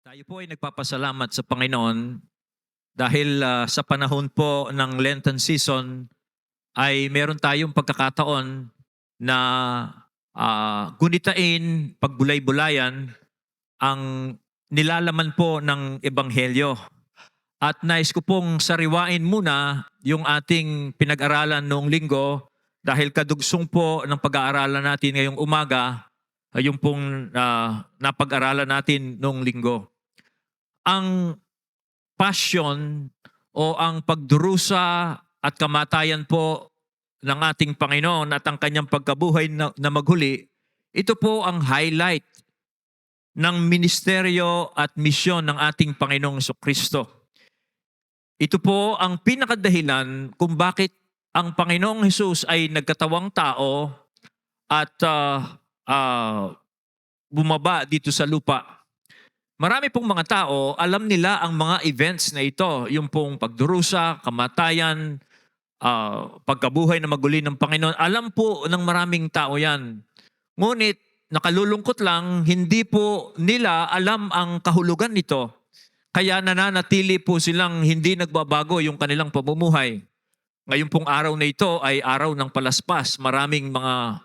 Tayo po ay nagpapasalamat sa Panginoon dahil sa panahon po ng Lenten season ay meron tayong pagkakataon na gunitain, pagbulay-bulayan ang nilalaman po ng Ebanghelyo. At nais ko pong sariwain muna yung ating pinag-aralan noong linggo dahil kadugsong po ng pag-aaralan natin ngayong umaga yung pong napag-aralan natin noong linggo. Ang passion o ang pagdurusa at kamatayan po ng ating Panginoon at ang kanyang pagkabuhay na maghuli, ito po ang highlight ng ministeryo at misyon ng ating Panginoong Jesucristo. Ito po ang pinakadahilan kung bakit ang Panginoong Jesus ay nagkatawang tao at bumaba dito sa lupa. Marami pong mga tao, alam nila ang mga events na ito, yung pong pagdurusa, kamatayan, pagkabuhay na maguli ng Panginoon. Alam po ng maraming tao yan. Ngunit, nakalulungkot lang, hindi po nila alam ang kahulugan nito. Kaya nananatili po silang hindi nagbabago yung kanilang pamumuhay. Ngayon pong araw na ito ay araw ng palaspas. Maraming mga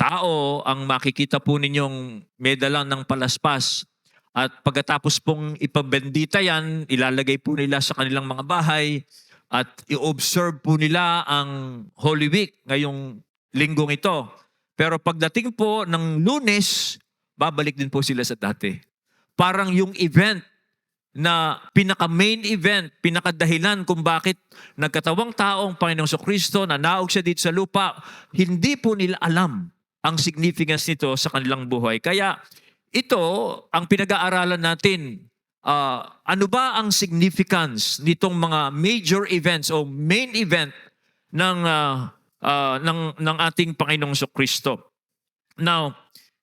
tao ang makikita po ninyong medala ng palaspas. At pagkatapos pong ipabendita yan, ilalagay po nila sa kanilang mga bahay at i-observe po nila ang Holy Week ngayong linggong ito. Pero pagdating po ng Lunes, babalik din po sila sa dati. Parang yung event na pinaka-main event, pinakadahilan kung bakit nagkatawang taong Panginoong Jesucristo na naog siya dito sa lupa, hindi po nila alam ang significance nito sa kanilang buhay. Kaya ito ang pinag-aaralan natin. Ano ba ang significance nitong mga major events o main event ng ating Panginoong Jesucristo? Now,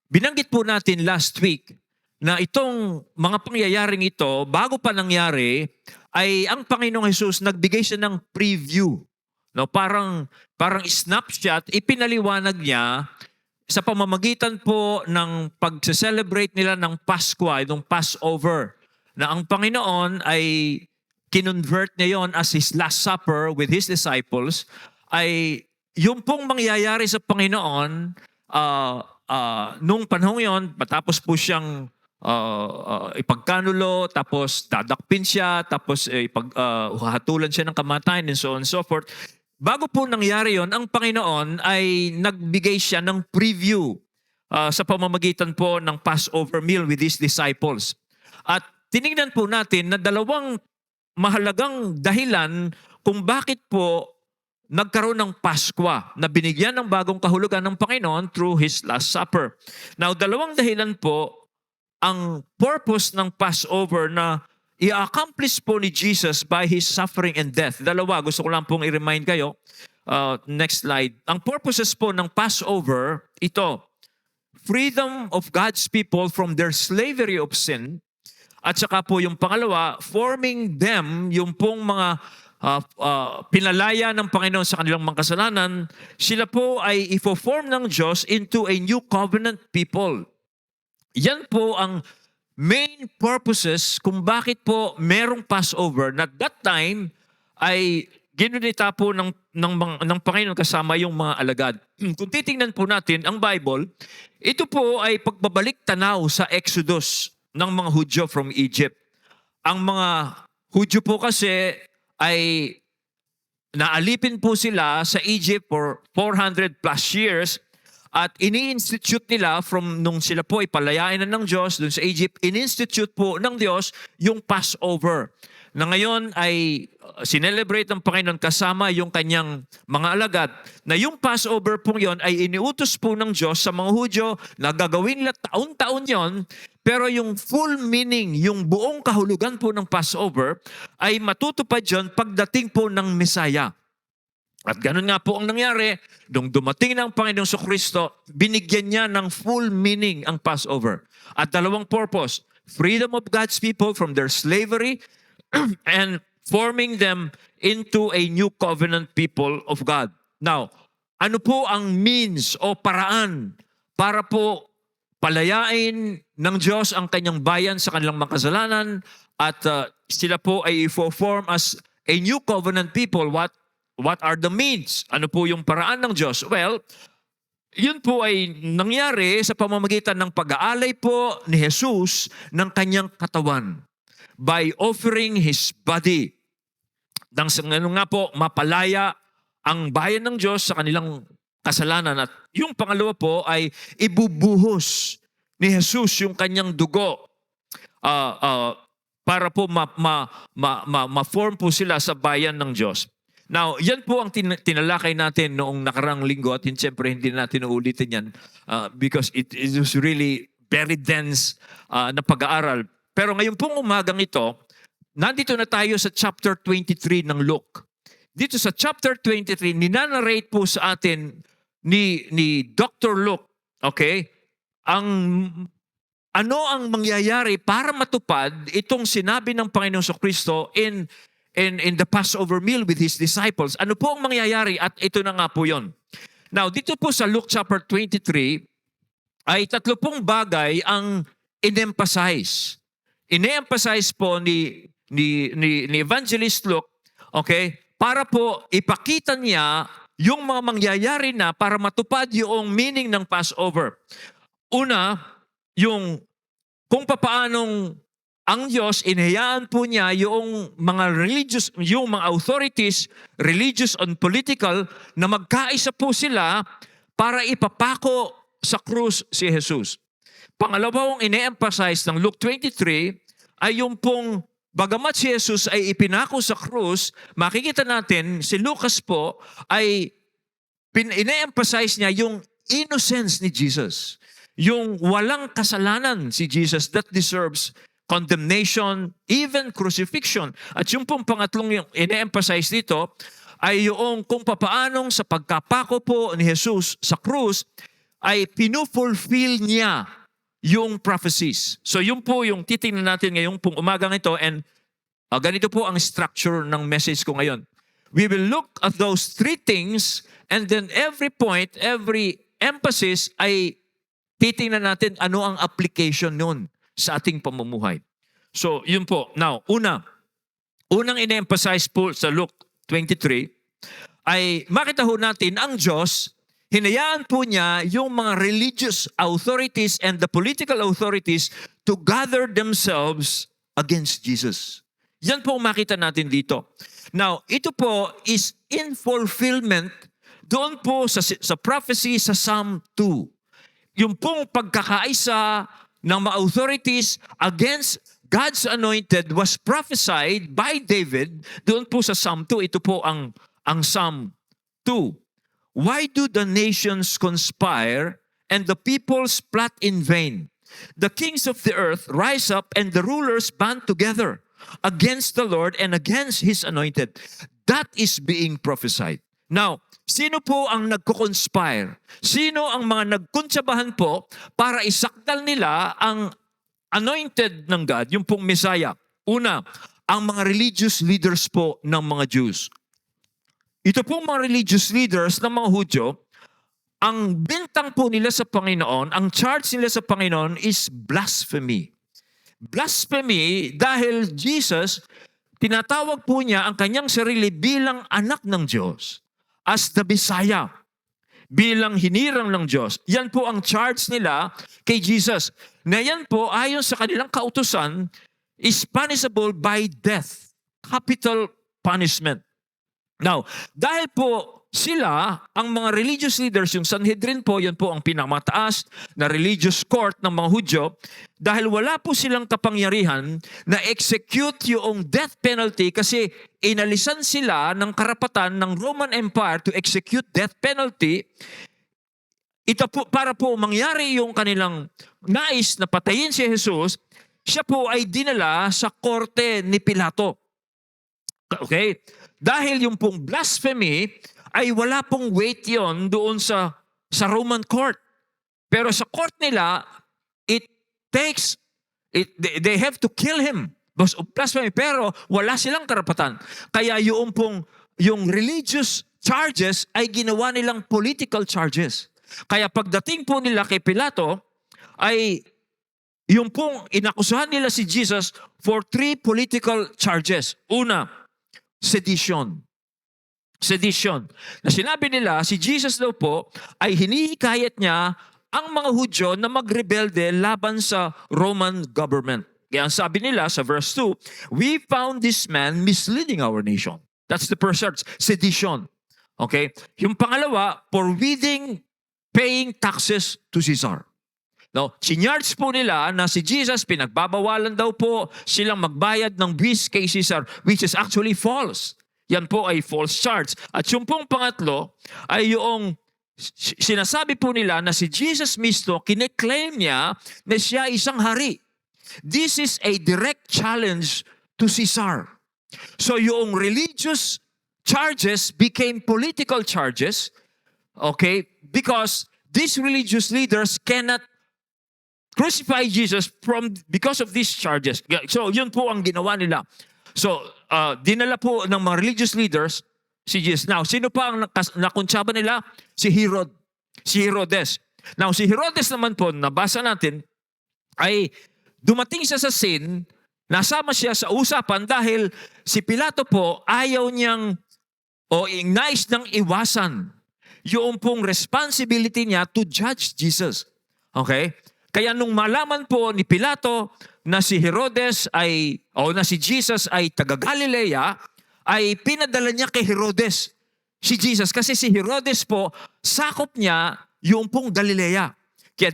binanggit po natin last week na itong mga pangyayaring ito, bago pa nangyari, ay ang Panginoong Jesus nagbigay siya ng preview. No, parang snapshot, ipinaliwanag niya sa pamamagitan po ng pag-celebrate nila ng Pasko, itong Passover, na ang Panginoon ay kinonvert niya yon as His Last Supper with His disciples, ay yung pong mangyayari sa Panginoon, nung panahon yon, matapos po siyang ipagkanulo, tapos dadakpin siya, tapos hahatulan siya ng kamatayan, and so on and so forth. Bago po nangyari yon, ang Panginoon ay nagbigay siya ng preview sa pamamagitan po ng Passover meal with His disciples. At tinignan po natin na dalawang mahalagang dahilan kung bakit po nagkaroon ng Paskwa na binigyan ng bagong kahulugan ng Panginoon through His Last Supper. Now, dalawang dahilan po ang purpose ng Passover na i-accomplish po ni Jesus by His suffering and death. Dalawa, gusto ko lang pong i-remind kayo. Next slide. Ang purposes po ng Passover, ito, freedom of God's people from their slavery of sin. At saka po yung pangalawa, forming them, yung pong mga pinalaya ng Panginoon sa kanilang mga kasalanan, sila po ay ifo-form ng Diyos into a new covenant people. Yan po ang main purposes kung bakit po merong Passover na that time ay ginunita po ng Panginoon kasama yung mga alagad. Kung titingnan po natin ang Bible, ito po ay pagbabalik tanaw sa Exodus ng mga Hudyo from Egypt. Ang mga Hudyo po kasi ay naalipin po sila sa Egypt for 400 plus years. At ini-institute nila from nung sila po ay palayain na ng Diyos dun sa Egypt, ini-institute po ng Diyos yung Passover. Na ngayon ay sinelebrate ng Panginoon kasama yung kanyang mga alagad. Na yung Passover po yon ay iniutos po ng Diyos sa mga Hudyo na gagawin nila taon-taon yon. Pero yung full meaning, yung buong kahulugan po ng Passover ay matutupad yon pagdating po ng Messiah. At ganun nga po ang nangyari, nung dumating ng Panginoong Jesucristo, binigyan niya ng full meaning ang Passover. At dalawang purpose, freedom of God's people from their slavery and forming them into a new covenant people of God. Now, ano po ang means o paraan para po palayain ng Diyos ang kanyang bayan sa kanilang mga kasalanan at sila po ay i-form as a new covenant people. What are the means? Ano po yung paraan ng Diyos? Well, yun po ay nangyari sa pamamagitan ng pag-aalay po ni Jesus ng kanyang katawan by offering His body. Nang sa nga po, mapalaya ang bayan ng Diyos sa kanilang kasalanan. At yung pangalawa po ay ibubuhos ni Jesus yung kanyang dugo para po ma-form po sila sa bayan ng Diyos. Now, yan po ang tinalakay natin noong nakarang linggo at siyempre hindi natin uulitin yan because it was really very dense na pag-aaral. Pero ngayon pong umagang ito, nandito na tayo sa chapter 23 ng Luke. Dito sa chapter 23, ninanarrate po sa atin ni Dr. Luke, okay, ano ang mangyayari para matupad itong sinabi ng Panginoong Kristo in the Passover meal with His disciples. Ano po ang mangyayari? At ito na nga po yun. Now, dito po sa Luke chapter 23, ay 3 bagay ang in-emphasize. In-emphasize po ni Evangelist Luke, okay, para po ipakita niya yung mga mangyayari na para matupad yung meaning ng Passover. Una, yung kung papaanong ang Diyos, inihayaan po niya yung mga religious, yung mga authorities, religious and political, na magkaisa po sila para ipapako sa krus si Jesus. Pangalawang ine-emphasize ng Luke 23 ay yung pong bagamat si Jesus ay ipinako sa krus, makikita natin si Lucas po ay ine-emphasize niya yung innocence ni Jesus. Yung walang kasalanan si Jesus that deserves condemnation, even crucifixion. At yung pong pangatlong yung ine-emphasize dito ay yung kung papaanong sa pagkapako po ni Jesus sa krus ay pinufulfill niya yung prophecies. So yun po yung titingnan natin ngayong pong umagang ito and ganito po ang structure ng message ko ngayon. We will look at those 3 things and then every point, every emphasis ay titingnan natin ano ang application nun sa ating pamumuhay. So, yun po. Now, unang ine-emphasize po sa Luke 23 ay makita ho natin ang Diyos, hinayaan po niya yung mga religious authorities and the political authorities to gather themselves against Jesus. Yan po makita natin dito. Now, ito po is in fulfillment doon po sa prophecy sa Psalm 2. Yung pong pagkakaisa ng mga authorities against God's anointed was prophesied by David doon po sa Psalm 2. Ito po ang Psalm 2. Why do the nations conspire and the peoples plot in vain? The kings of the earth rise up and the rulers band together against the Lord and against His anointed. That is being prophesied. Now, sino po ang nagko-conspire? Sino ang mga nagkuntsabahan po para isakdal nila ang anointed ng God, yung pong Messiah? Una, ang mga religious leaders po ng mga Jews. Ito pong mga religious leaders ng mga Hudyo, ang bintang po nila sa Panginoon, ang charge nila sa Panginoon is blasphemy. Blasphemy dahil Jesus, tinatawag po niya ang kanyang sarili bilang anak ng Diyos. As the Messiah, bilang hinirang ng Diyos. Yan po ang charge nila kay Jesus. Na yan po, ayon sa kanilang kautusan, is punishable by death. Capital punishment. Now, dahil po sila, ang mga religious leaders, yung Sanhedrin po, yan po ang pinamataas na religious court ng mga Hudyo, dahil wala po silang kapangyarihan na execute yung death penalty kasi inalisan sila ng karapatan ng Roman Empire to execute death penalty. Ito po, para po mangyari yung kanilang nais na patayin si Jesus, siya po ay dinala sa korte ni Pilato. Okay? Dahil yung pong blasphemy ay wala pong weight yon doon sa Roman court. Pero sa court nila, they have to kill him because of blasphemy. Pero wala silang karapatan. Kaya yung religious charges ay ginawa nilang political charges. Kaya pagdating po nila kay Pilato, ay yung pong inakusahan nila si Jesus for 3 political charges. Una, sedition. Sedition. Na sinabi nila, si Jesus daw po ay hinihikayat niya ang mga Hudyo na magrebelde laban sa Roman government. Kaya ang sabi nila sa verse 2, we found this man misleading our nation. That's the first charge, sedition. Okay? Yung pangalawa, forbidding paying taxes to Caesar. No, sinyarge po nila na si Jesus, pinagbabawalan daw po silang magbayad ng buwis kay Caesar, which is actually false. Yan po ay false charge. At yung pong pangatlo ay yung sinasabi po nila na si Jesus mismo, kine-claim niya na siya isang hari. This is a direct challenge to Caesar. So yung religious charges became political charges, okay, because these religious leaders cannot crucify Jesus because of these charges. So, yun po ang ginawa nila. So, dinala po ng mga religious leaders si Jesus. Now, sino pa ang nakuntsaba nila? Si Herod. Si Herodes. Now, si Herodes naman po, nabasa natin, ay dumating siya sa scene, nasama siya sa usapan dahil si Pilato po ayaw niyang nais ng iwasan yung pong responsibility niya to judge Jesus. Okay? Kaya nung malaman po ni Pilato na si Herodes na si Jesus ay taga Galilea, ay pinadala niya kay Herodes si Jesus. Kasi si Herodes po, sakop niya yung pong Galilea. Kaya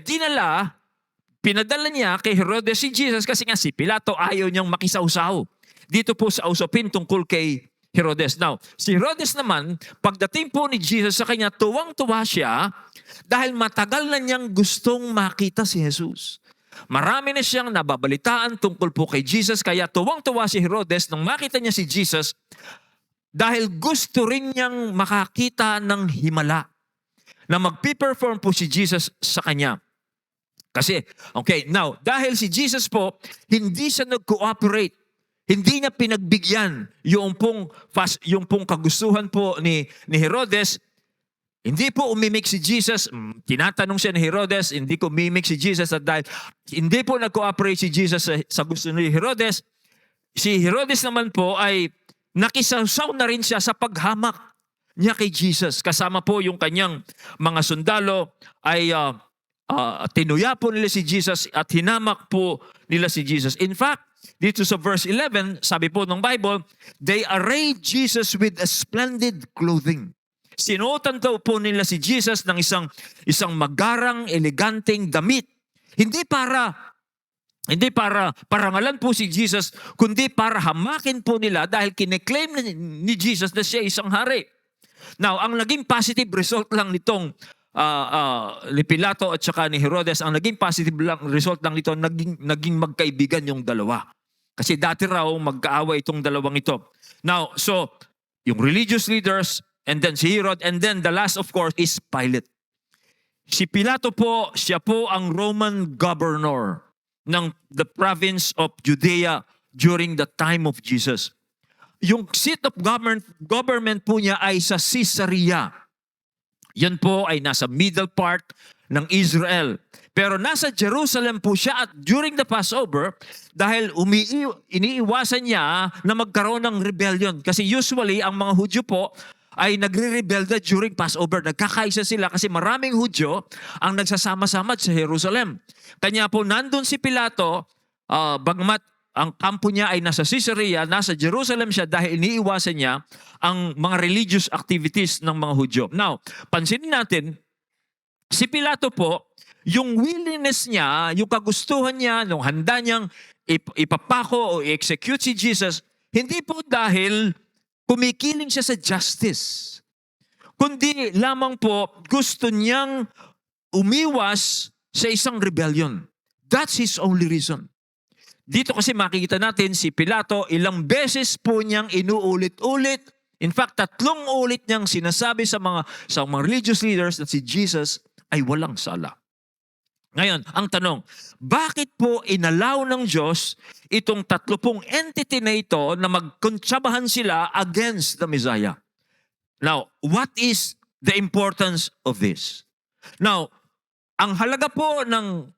pinadala niya kay Herodes si Jesus kasi nga si Pilato ayaw niyang makisawsaw dito po sa usapin tungkol kay Herodes. Now, si Herodes naman, pagdating po ni Jesus sa kanya, tuwang-tuwa siya dahil matagal na niyang gustong makita si Jesus. Marami na siyang nababalitaan tungkol po kay Jesus, kaya tuwang-tuwa si Herodes nang makita niya si Jesus dahil gusto rin niyang makakita ng himala na magpiperform po si Jesus sa kanya. Kasi, okay, now, dahil si Jesus po, hindi siya nag-cooperate. Hindi niya pinagbigyan yung pong kagustuhan po ni Herodes. Hindi po umimik si Jesus. Tinatanong siya ni Herodes, hindi ko umimik si Jesus at dahil hindi po nag-cooperate si Jesus sa gusto ni Herodes. Si Herodes naman po ay nakisawsaw na rin siya sa paghamak niya kay Jesus. Kasama po yung kanyang mga sundalo ay tinuya po nila si Jesus at hinamak po nila si Jesus. In fact, dito sa verse 11, sabi po ng Bible, they arrayed Jesus with a splendid clothing. Sinuotan daw po nila si Jesus ng isang magarang, eleganteng damit. Hindi para parangalan po si Jesus, kundi para hamakin po nila dahil kine-claim ni Jesus na siya isang hari. Now, ang naging positive result lang nitong ni Pilato at saka ni Herodes, ang naging positive result lang nito, naging magkaibigan yung dalawa. Kasi dati raw magkaaway itong dalawang ito. Now, so, yung religious leaders, and then si Herod, and then the last of course is Pilate. Si Pilato po, siya po ang Roman governor ng the province of Judea during the time of Jesus. Yung seat of government po niya ay sa Caesarea. Yan po ay nasa middle part ng Israel. Pero nasa Jerusalem po siya at during the Passover, dahil iniiwasan niya na magkaroon ng rebellion. Kasi usually, ang mga Hudyo po ay nagre-rebelde during Passover. Nagkakaisa sila kasi maraming Hudyo ang nagsasama-sama sa Jerusalem. Kanya po nandun si Pilato, bagamat ang kampo niya ay nasa Caesarea, nasa Jerusalem siya dahil iniiwasan niya ang mga religious activities ng mga Hudyo. Now, pansinin natin, si Pilato po, yung willingness niya, yung kagustuhan niya, yung handa niyang ipapako o i-execute si Jesus, hindi po dahil kumikiling siya sa justice, kundi lamang po gusto niyang umiwas sa isang rebellion. That's his only reason. Dito kasi makikita natin si Pilato, ilang beses po niyang inuulit-ulit. In fact, 3 ulit niyang sinasabi sa mga religious leaders na si Jesus ay walang sala. Ngayon, ang tanong, bakit po inalaw ng Diyos itong 30 entity na ito na magkontsabahan sila against the Messiah? Now, what is the importance of this? Now, ang halaga po ng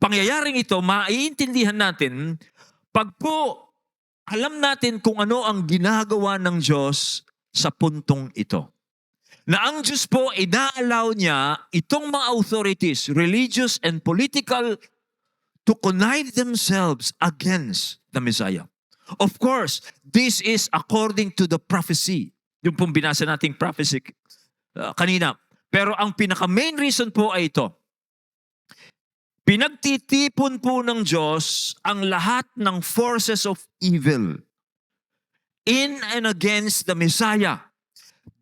pangyayaring ito, maiintindihan natin pag po alam natin kung ano ang ginagawa ng Diyos sa puntong ito. Na ang Diyos po, ina-allow niya itong mga authorities, religious and political, to connive themselves against the Messiah. Of course, this is according to the prophecy. Yung pong binasa nating prophecy kanina. Pero ang pinaka-main reason po ay ito. Pinagtitipon po ng Diyos ang lahat ng forces of evil in and against the Messiah.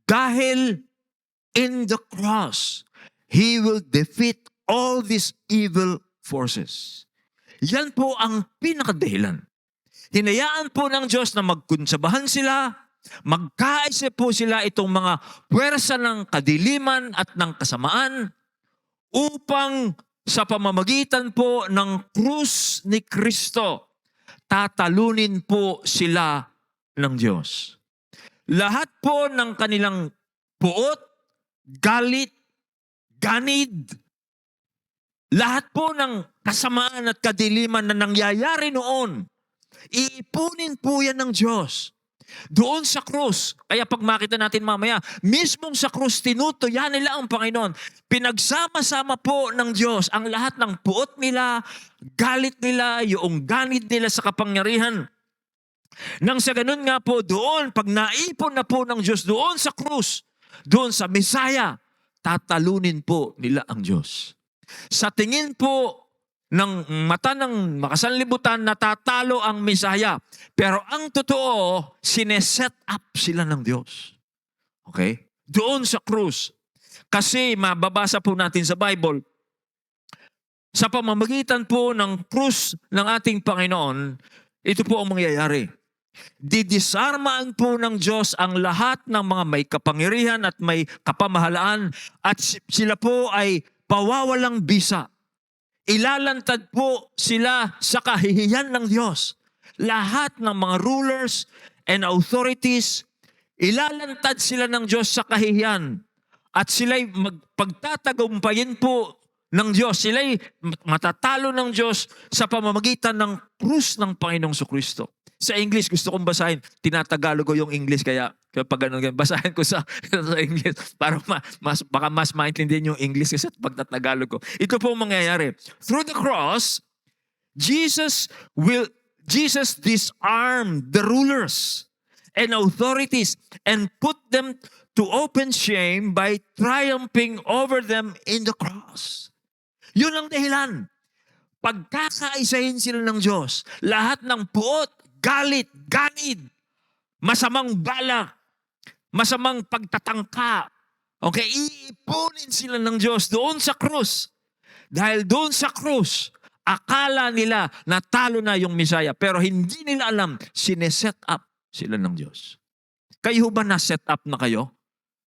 Dahil in the cross, He will defeat all these evil forces. Yan po ang pinakadahilan. Hinayaan po ng Diyos na magkunsabahan sila, magkaisa po sila itong mga puwersa ng kadiliman at ng kasamaan upang sa pamamagitan po ng krus ni Kristo, tatalunin po sila ng Diyos. Lahat po ng kanilang puot, galit, ganid, lahat po ng kasamaan at kadiliman na nangyayari noon, iipunin po yan ng Diyos. Doon sa krus, kaya pag makita natin mamaya, mismong sa krus, tinutuyan nila ang Panginoon. Pinagsama-sama po ng Diyos ang lahat ng puot nila, galit nila, yung ganid nila sa kapangyarihan. Nang sa ganun nga po, doon, pag naipon na po ng Diyos, doon sa krus, doon sa Messiah, tatalunin po nila ang Diyos. Sa tingin po ng mata ng makasanlibutan, natatalo ang Messiah. Pero ang totoo, sineset up sila ng Diyos. Okay? Doon sa krus. Kasi mababasa po natin sa Bible, sa pamamagitan po ng krus ng ating Panginoon, ito po ang mangyayari. Didisarmaan po ng Diyos ang lahat ng mga may kapangyarihan at may kapamahalaan at sila po ay pawawalang bisa. Ilalantad po sila sa kahihiyan ng Diyos. Lahat ng mga rulers and authorities, ilalantad sila ng Diyos sa kahihiyan. At sila'y pagtatagumpayin po ng Diyos. Sila'y matatalo ng Diyos sa pamamagitan ng krus ng Panginoong Jesucristo. Sa English, gusto kong basahin. Tinatagalog ko yung English, kaya pag ganun, basahin ko sa English para baka mas maintindihan yung English kasi pagtatagalog ko. Ito po ang mangyayari. Through the cross, Jesus disarmed the rulers and authorities and put them to open shame by triumphing over them in the cross. Yun ang dahilan. Pagkakaisahin sila ng Diyos, lahat ng puot, galit, ganid, masamang balak, masamang pagtatangka, okay, iipunin sila ng Diyos doon sa krus. Dahil doon sa krus, akala nila natalo na yung Messiah, pero hindi nila alam, sineset up sila ng Diyos. Kayo ba na-set up na kayo?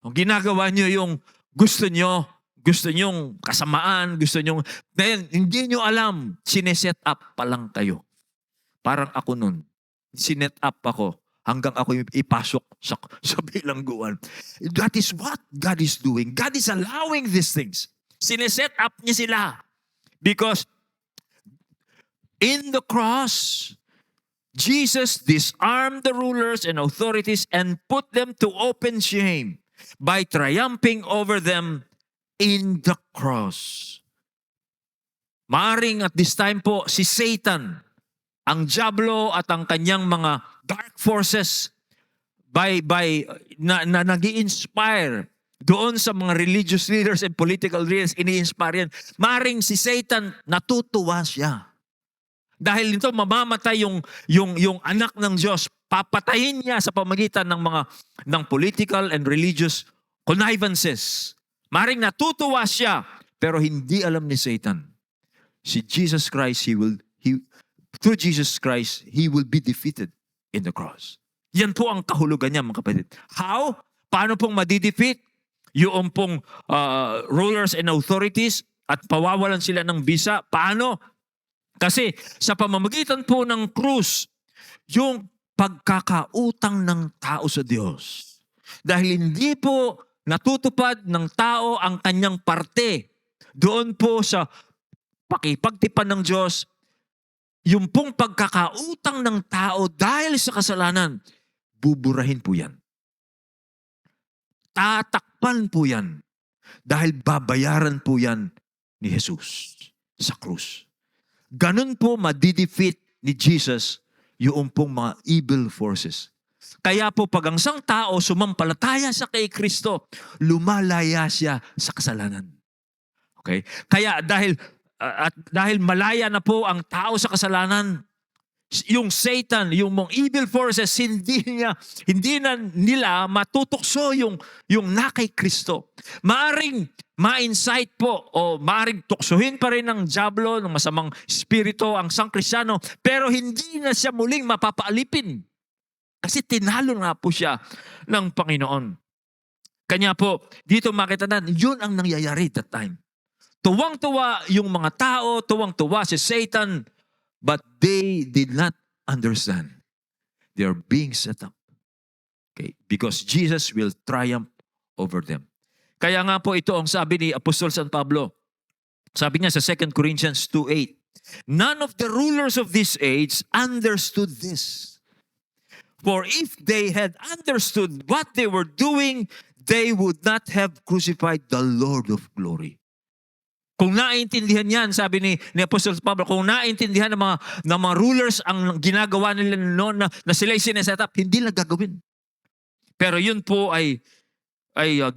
Kung ginagawa nyo yung gusto nyong kasamaan, hindi nyo alam, sineset up pa lang kayo. Parang ako nun. Sinet up ako hanggang ako ipasok sa bilangguan. That is what God is doing. God is allowing these things. Sineset up niya sila. Because in the cross, Jesus disarmed the rulers and authorities and put them to open shame by triumphing over them in the cross. Maaring at this time po, si Satan, ang diablo at ang kanyang mga dark forces na nag-i-inspire doon sa mga religious leaders and political leaders, ini-inspire yan. Maring si Satan, natutuwa siya. Dahil nito mamamatay yung anak ng Diyos, papatayin niya sa pamagitan ng political and religious connivances. Maring natutuwa siya, pero hindi alam ni Satan. Si Jesus Christ, through Jesus Christ, He will be defeated in the cross. Yan po ang kahulugan niya, mga kapatid. How? Paano pong madidefeat yung pong rulers and authorities at pawawalan sila ng bisa? Paano? Kasi sa pamamagitan po ng krus, yung pagkakautang ng tao sa Diyos. Dahil hindi po natutupad ng tao ang kanyang parte doon po sa pakipagtipan ng Diyos, yung pong pagkakautang ng tao dahil sa kasalanan, buburahin po yan. Tatakpan po yan. Dahil babayaran po yan ni Jesus sa krus. Ganun po madidefeat ni Jesus yung pong mga evil forces. Kaya po pag ang isang tao sumampalataya sa kay Kristo, lumalaya siya sa kasalanan. Okay? Kaya dahil malaya na po ang tao sa kasalanan, yung Satan, yung mga evil forces, hindi na nila matutokso yung na kay Kristo. Maaring ma-insight po o maaring tuksohin pa rin ng diablo, ng masamang spirito ang isang Kristiyano, pero hindi na siya muling mapapaalipin. Kasi tinalo na po siya ng Panginoon. Kanya po, dito makita natin, yun ang nangyayari that time. Tuwang-tuwa yung mga tao, tuwang-tuwa si Satan, but they did not understand. They are being set up. Okay? Because Jesus will triumph over them. Kaya nga po ito ang sabi ni Apostol San Pablo. Sabi niya sa 2 Corinthians 2:8, none of the rulers of this age understood this. For if they had understood what they were doing, they would not have crucified the Lord of glory. Kung naintindihan yan, sabi ni Apostol Pablo, kung naintindihan ng mga rulers ang ginagawa nila noon na sila'y sineset up, hindi nila gagawin. Pero yun po ay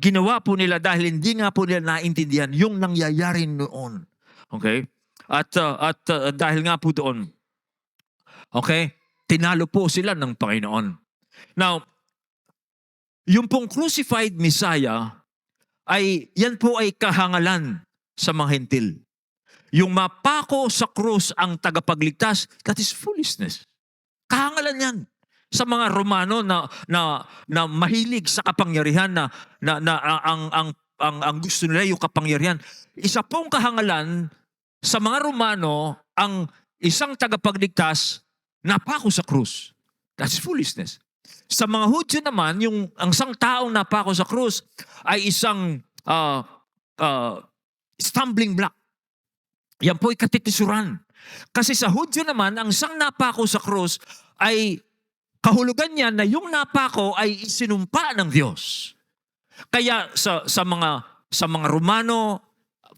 ginawa po nila dahil hindi nga po nila naintindihan yung nangyayari noon. Okay? At dahil nga po doon, okay, tinalo po sila ng Panginoon. Now, yung pong crucified Messiah, yan po ay kahangalan sa mga hentil. Yung mapako sa krus ang tagapagligtas, that is foolishness. Kahangalan yan sa mga Romano na mahilig sa kapangyarihan ang gusto nila yung kapangyarihan. Isa pong kahangalan sa mga Romano ang isang tagapagligtas napako sa krus. That's foolishness. Sa mga Hudyo naman, ang isang taong napako sa krus ay isang stumbling block. Yan po ay katitisuran. Kasi sa Hudyo naman, ang isang napako sa krus ay kahulugan niya na yung napako ay isinumpa ng Diyos. Kaya sa mga Romano,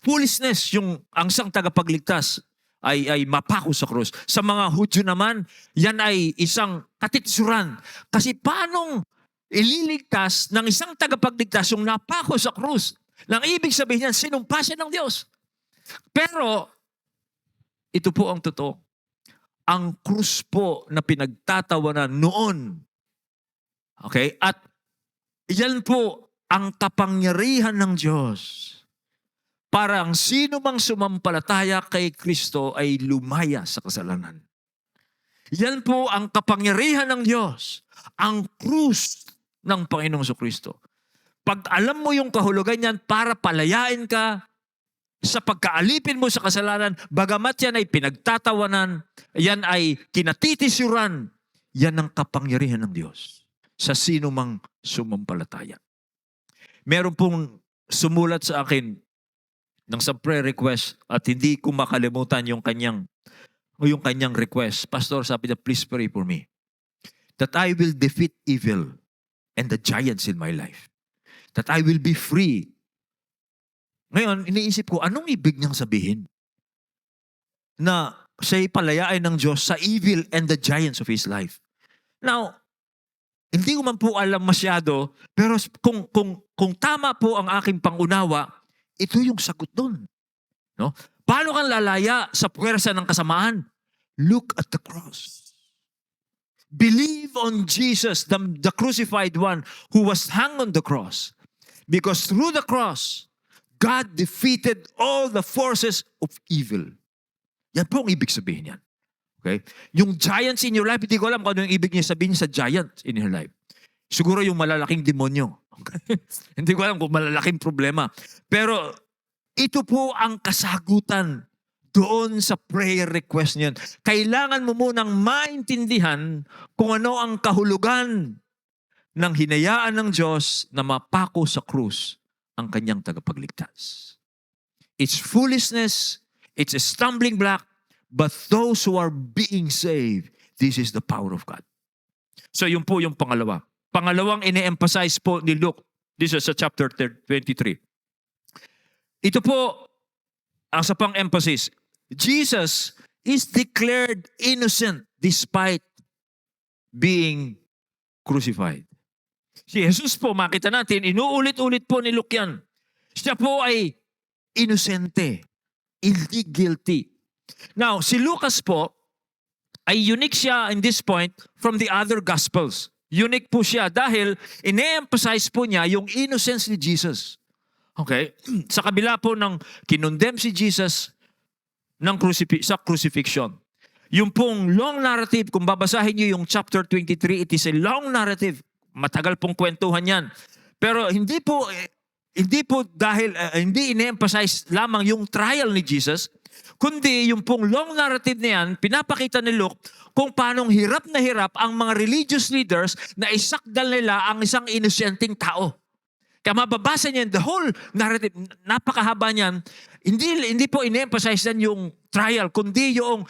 foolishness ang isang tagapagligtas ay mapako sa krus. Sa mga Hudyo naman, yan ay isang katitisuran. Kasi paanong ililigtas ng isang tagapagligtas yung napako sa krus? Nang ibig sabihin niyan, sinumpa siya ng Diyos. Pero, ito po ang totoo. Ang krus po na pinagtatawanan noon. Okay? At yan po ang kapangyarihan ng Diyos. Para ang sino mang sumampalataya kay Kristo ay lumaya sa kasalanan. Yan po ang kapangyarihan ng Diyos. Ang krus ng Panginoong Jesucristo. Pag alam mo yung kahulugan niyan para palayain ka sa pagkaalipin mo sa kasalanan, bagamat yan ay pinagtatawanan, yan ay kinatitisuran, yan ang kapangyarihan ng Diyos sa sino mang sumampalataya. Meron pong sumulat sa akin ng sa prayer request at hindi ko makalimutan yung kanyang request. Pastor, sabi niya, please pray for me that I will defeat evil and the giants in my life. That I will be free. Ngayon, iniisip ko, anong ibig niyang sabihin? Na siya'y palayain ng Diyos sa evil and the giants of his life. Now, hindi ko man po alam masyado, pero kung tama po ang aking pangunawa, ito yung sagot doon. No? Paano kang lalaya sa puwersa ng kasamaan? Look at the cross. Believe on Jesus, the crucified one who was hung on the cross. Because through the cross, God defeated all the forces of evil. Yan po ang ibig sabihin yan. Okay? Yung giants in your life, hindi ko alam kung ano yung ibig niya sabihin sa giants in your life. Siguro yung malalaking demonyo. Okay? Hindi ko alam kung malalaking problema. Pero ito po ang kasagutan doon sa prayer request niyan. Kailangan mo munang maintindihan kung ano ang kahulugan ng hinayaan ng Diyos na mapako sa krus ang kanyang tagapagligtas. It's foolishness it's a stumbling block, but those who are being saved, this is the power of God. So yun po yung pangalawa. Pangalawang ine-emphasize po ni Luke, this is sa chapter 23. Ito po, ang sa pang-emphasis, Jesus is declared innocent despite being crucified. Si Jesus po, makita natin, inuulit-ulit po ni Luke yan. Siya po ay inosente, hindi guilty. Now, si Lucas po, ay unique siya in this point from the other Gospels. Unique po siya dahil ine-emphasize po niya yung innocence ni Jesus. Okay? Sa kabila po ng kinondemn si Jesus sa crucifixion. Yung pong long narrative, kung babasahin niyo yung chapter 23, it is a long narrative. Matagal pong kwentuhan yan. Pero hindi po dahil hindi ine-emphasize lamang yung trial ni Jesus, kundi yung pong long narrative na yan, pinapakita ni Luke kung paanong hirap na hirap ang mga religious leaders na isakdal nila ang isang inosenteng tao. Kaya mababasa niyan, the whole narrative, napakahaba niyan, hindi po ine-emphasize yan yung trial, kundi yung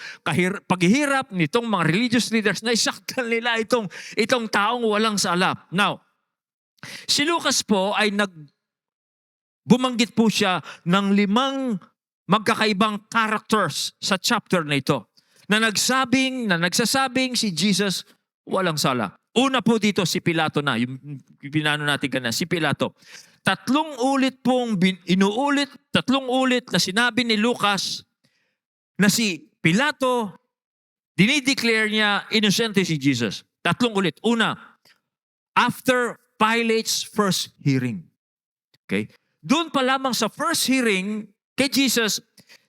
paghihirap nitong mga religious leaders na isakdal nila itong taong walang sala. Now, si Lucas po ay bumanggit po siya ng 5 magkakaibang characters sa chapter na ito na nagsasabing si Jesus walang sala. Una po dito si Pilato na, yung pinano natin kanina, si Pilato. 3 ulit na sinabi ni Lucas na si Pilato, dinideclare niya inosente si Jesus. 3 ulit. Una, after Pilate's first hearing. Okay? Doon pa lamang sa first hearing kay Jesus,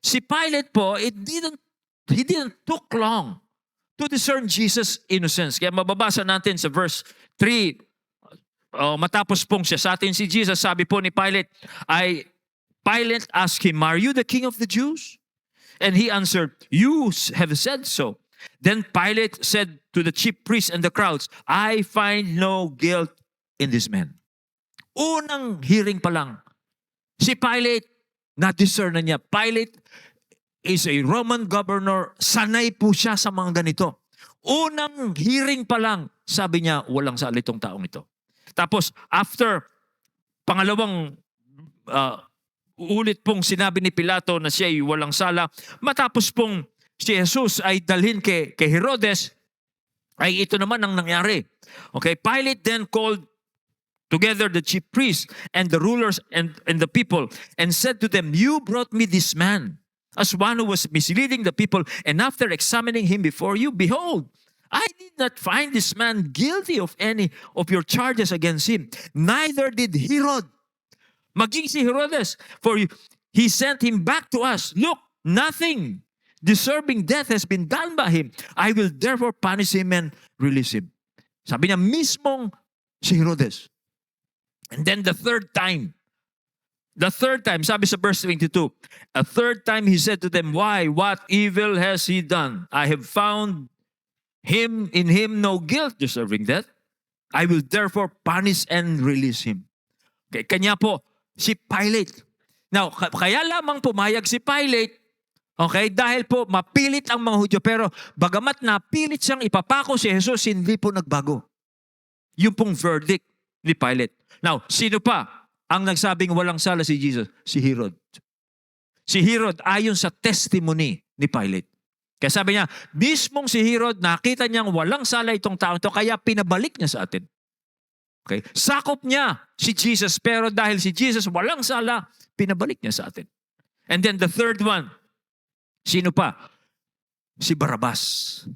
si Pilate po, he didn't took long to discern Jesus' innocence. Kaya mababasa natin sa verse 3, matapos pong siya sa atin si Jesus, sabi po ni Pilate, Pilate asked him, "Are you the king of the Jews?" And he answered, "You have said so." Then Pilate said to the chief priests and the crowds, "I find no guilt in this man." Unang hearing pa lang, si Pilate, na-discern na niya. Pilate is a Roman governor. Sanay po siya sa mga ganito. Unang hearing pa lang, sabi niya, walang sala itong taong ito. Tapos, after pangalawang ulit pong sinabi ni Pilato na siya ay walang sala, matapos pong si Jesus ay dalhin kay Herodes, ay ito naman ang nangyari. Okay, Pilate then called together the chief priests and the rulers and the people, and said to them, "You brought me this man as one who was misleading the people, and after examining him before you, behold, I did not find this man guilty of any of your charges against him. Neither did Herod." Maging si Herodes, for he sent him back to us. "Look, nothing deserving death has been done by him. I will therefore punish him and release him." Sabi niya mismong si Herodes. And then the third time, sabi sa verse 22, a third time he said to them, "Why? What evil has he done? I have found in him no guilt deserving death. I will therefore punish and release him." Okay, kanya po, si Pilate. Now, kaya lamang pumayag si Pilate, okay, dahil po mapilit ang mga Hudyo, pero bagamat napilit siyang ipapako si Jesus, hindi po nagbago. Yung pong verdict ni Pilate. Now, sino pa ang nagsabing walang sala si Jesus? Si Herod. Si Herod ayon sa testimony ni Pilate. Kaya sabi niya, mismong si Herod nakita niyang walang sala itong tao ito, kaya pinabalik niya sa atin. Okay? Sakop niya si Jesus, pero dahil si Jesus walang sala, pinabalik niya sa atin. And then the third one, sino pa? Si Barabas.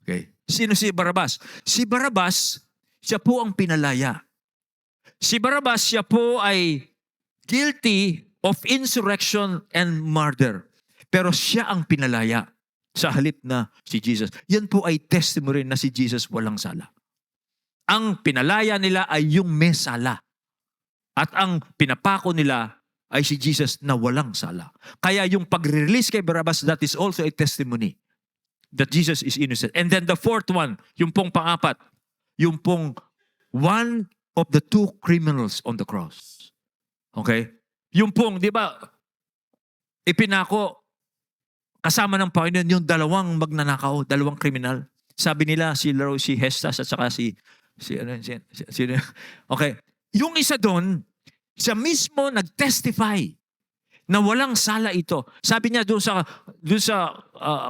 Okay? Sino si Barabas? Si Barabas, siya po ang pinalaya. Si Barabas, siya po ay guilty of insurrection and murder. Pero siya ang pinalaya sa halip na si Jesus. Yan po ay testimony na si Jesus walang sala. Ang pinalaya nila ay yung may sala. At ang pinapako nila ay si Jesus na walang sala. Kaya yung pag-release kay Barabas, that is also a testimony that Jesus is innocent. And then the fourth one, yung pong pang-apat, yung pong one of the 2 criminals on the cross. Okay? Yung pong, di ba, ipinako kasama ng Panginoon yung dalawang magnanakaw, dalawang kriminal. Sabi nila si Hestas at saka okay. Yung isa doon, siya mismo nag-testify na walang sala ito. Sabi niya doon sa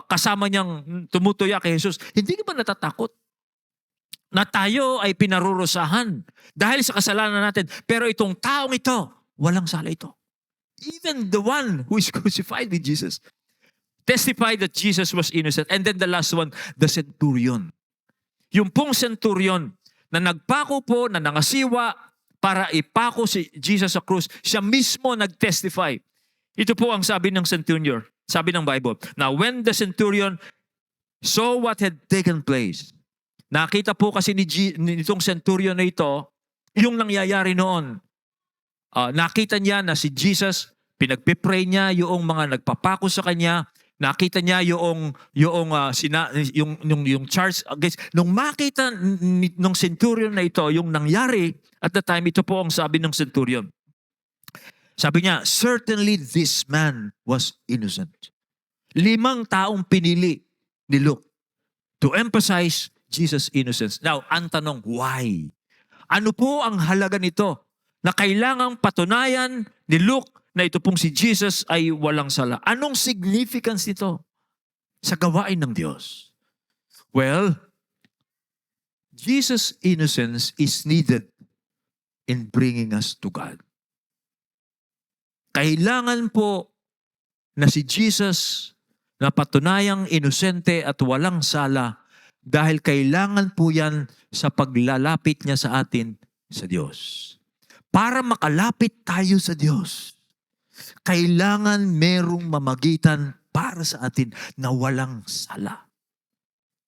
kasama niyang tumutuya kay Jesus, hindi ka ba natatakot na tayo ay pinarurusahan dahil sa kasalanan natin? Pero itong taong ito, walang sala ito. Even the one who is crucified with Jesus testified that Jesus was innocent. And then the last one, the centurion. Yung pong centurion na nagpako po, na nangasiwa para ipako si Jesus sa krus, siya mismo nag-testify. Ito po ang sabi ng centurion, sabi ng Bible. Now, when the centurion saw what had taken place, nakita po kasi nitong centurion na ito, yung nangyayari noon. Nakita niya na si Jesus, pinagpipray niya yung mga nagpapako sa kanya. Nakita niya yung charge against. Nung makita ng centurion na ito, yung nangyari at the time, ito po ang sabi ng centurion. Sabi niya, certainly this man was innocent. 5 taong pinili ni Luke to emphasize Jesus' innocence. Now, ang tanong, why? Ano po ang halaga nito na kailangang patunayan ni Luke na ito pong si Jesus ay walang sala? Anong significance nito sa gawain ng Diyos? Well, Jesus' innocence is needed in bringing us to God. Kailangan po na si Jesus na patunayang inosente at walang sala dahil kailangan po yan sa paglalapit niya sa atin sa Diyos. Para makalapit tayo sa Diyos, kailangan merong mamagitan para sa atin na walang sala.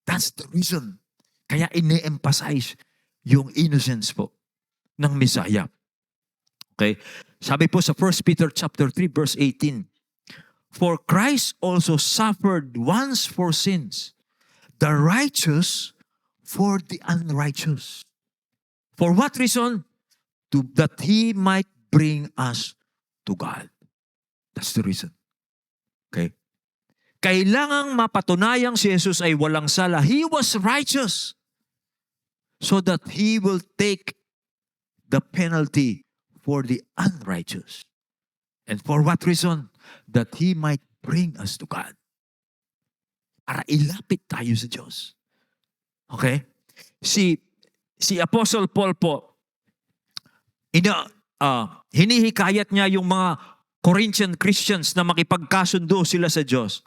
That's the reason. Kaya ine-emphasize yung innocence po ng Messiah. Okay? Sabi po sa 1 Peter chapter 3 verse 18, for Christ also suffered once for sins, the righteous for the unrighteous. For what reason? That He might bring us to God. That's the reason. Okay? Kailangang mapatunayang si Jesus ay walang sala. He was righteous so that He will take the penalty for the unrighteous. And for what reason? That He might bring us to God. Para ilapit tayo sa Diyos. Okay? Si Apostle Paul po, hinihikayat niya yung mga Corinthian Christians na makipagkasundo sila sa Diyos.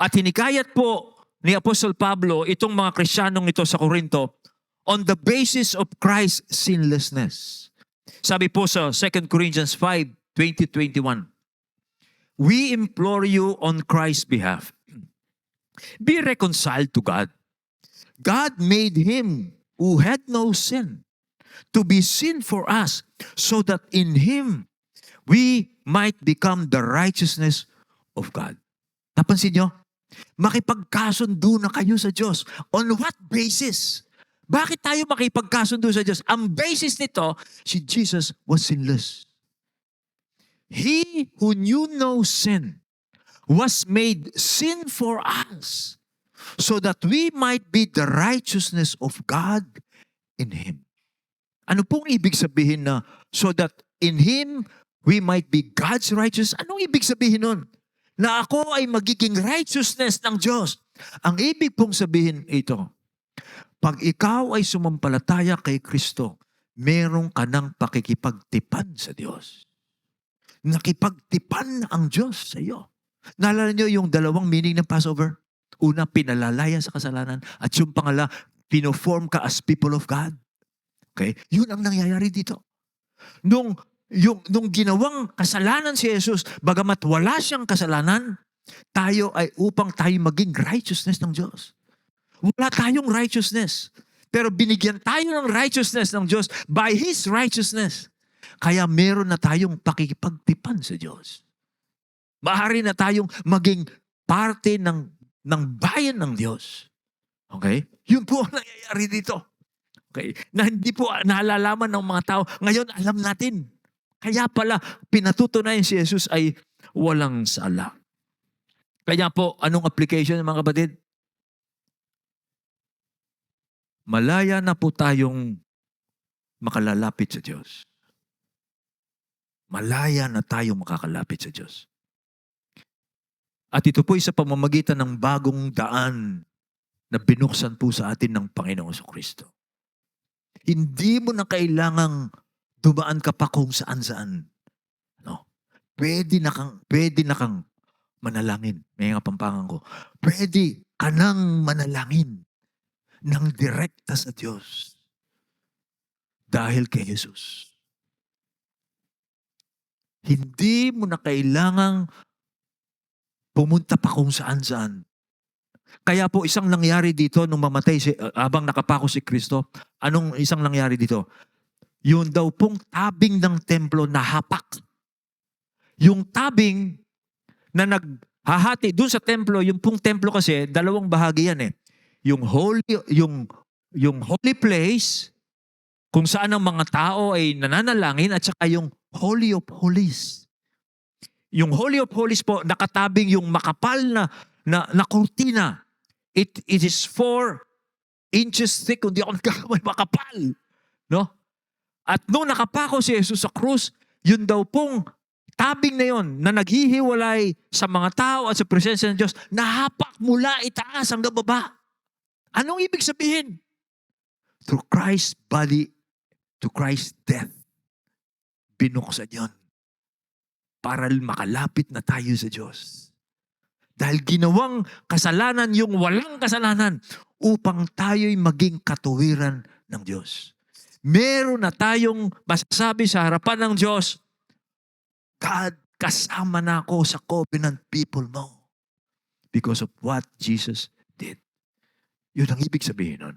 At hinikayat po ni Apostle Pablo itong mga Kristiyanong ito sa Corinto on the basis of Christ's sinlessness. Sabi po sa 2 Corinthians 5:20-21, we implore you on Christ's behalf, be reconciled to God. God made Him who had no sin to be sin for us, so that in Him we might become the righteousness of God. Napansin nyo? Makipagkasundo na kayo sa Diyos. On what basis? Bakit tayo makipagkasundo sa Diyos? Ang basis nito, si Jesus was sinless. He who knew no sin was made sin for us, so that we might be the righteousness of God in Him. Ano pong ibig sabihin na so that in Him we might be God's righteousness? Anong ibig sabihin nun? Na ako ay magiging righteousness ng Diyos. Ang ibig pong sabihin ito, pag ikaw ay sumampalataya kay Kristo, meron ka ng pakikipagtipan sa Diyos. Nakipagtipan ang Diyos sa iyo. Naalala niyo yung dalawang meaning ng Passover? Una, pinalalaya sa kasalanan. At yung pangala, pinoform ka as people of God. Okay? Yun ang nangyayari dito. Nung ginawang kasalanan si Jesus, bagamat wala siyang kasalanan, tayo ay upang tayo maging righteousness ng Diyos. Wala tayong righteousness. Pero binigyan tayo ng righteousness ng Diyos by His righteousness. Kaya meron na tayong pakikipagtipan sa Diyos. Maaari na tayong maging parte ng bayan ng Diyos. Okay? Yun po ang nangyayari dito. Okay? Na hindi po nalalaman ng mga tao. Ngayon, alam natin. Kaya pala, pinatutunayan si Jesus ay walang sala. Kaya po, anong application mga kapatid? Malaya na po tayong makalalapit sa Diyos. Malaya na tayong makakalapit sa Diyos. At ito po ay sa pamamagitan ng bagong daan na binuksan po sa atin ng Panginoong Kristo. Hindi mo na kailangang dumaan ka pa kung saan-saan. No? Pwede na kang manalangin. May nga pampangan ko. Pwede ka nang manalangin ng direkta sa Diyos. Dahil kay Jesus. Hindi mo na kailangang pumunta pa kung saan-saan. Kaya po isang nangyari dito nung mamatay habang nakapako si Kristo, anong isang nangyari dito? Yun daw pong tabing ng templo nahapak. Yung tabing na naghahati dun sa templo, yung pong templo kasi dalawang bahagi yan eh. Yung holy place kung saan ang mga tao ay nananalangin at saka yung Holy of Holies. Yung Holy of Holies po, nakatabing yung makapal na kurtina. It is 4 inches thick, kung di ako nagkakamay, makapal. No? At nung nakapako si Jesus sa krus, yun daw pong tabing na yun na naghihiwalay sa mga tao at sa presensya ng Diyos, nahapak mula itaas hanggang baba. Anong ibig sabihin? Through Christ's body, to Christ's death, binuksan yun para makalapit na tayo sa Diyos. Dahil ginawang kasalanan yung walang kasalanan upang tayo'y maging katuwiran ng Diyos. Meron na tayong masasabi sa harapan ng Diyos, God, kasama na ako sa covenant people mo because of what Jesus did. Yun ang ibig sabihin nun.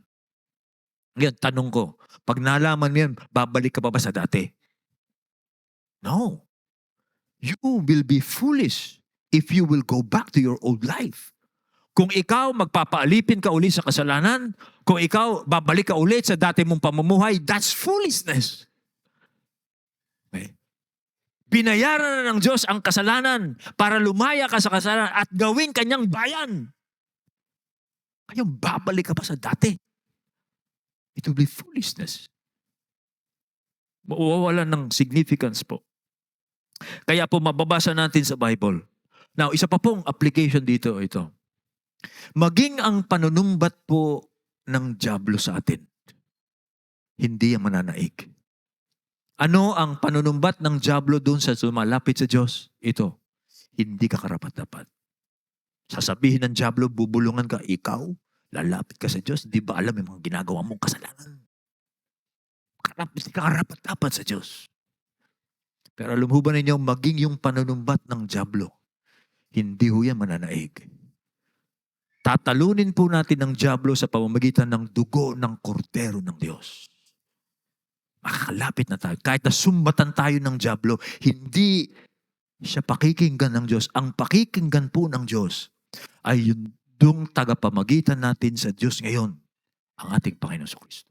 Ngayon, tanong ko, pag nalaman mo yan, babalik ka pa ba sa dati? No. You will be foolish if you will go back to your old life. Kung ikaw magpapaalipin ka ulit sa kasalanan, kung ikaw babalik ka ulit sa dati mong pamumuhay, that's foolishness. Okay? Binayaran na ng Diyos ang kasalanan para lumaya ka sa kasalanan at gawing kanyang bayan. Kaya babalik ka pa sa dati. It will be foolishness. Mawawalan ng significance po. Kaya po mababasa natin sa Bible. Now, isa pa pong application dito ito. Maging ang panunumbat po ng dyablo sa atin, hindi ang mananaig. Ano ang panunumbat ng dyablo doon sa sumalapit sa Diyos? Ito, hindi ka karapat-dapat. Sasabihin ng dyablo, bubulungan ka, ikaw, lalapit ka sa Diyos, di ba alam yung mga ginagawa mong kasalanan? Hindi ka karapat-dapat sa Diyos. Pero alam ho ba ninyo, maging yung panunumbat ng dyablo, hindi ho yan mananaig. Tatalunin po natin ang dyablo sa pamamagitan ng dugo ng kordero ng Diyos. Makakalapit na tayo. Kahit na sumbatan tayo ng dyablo, hindi siya pakikinggan ng Diyos. Ang pakikinggan po ng Diyos ay yung tagapamagitan natin sa Diyos ngayon, ang ating Panginoon Kristo.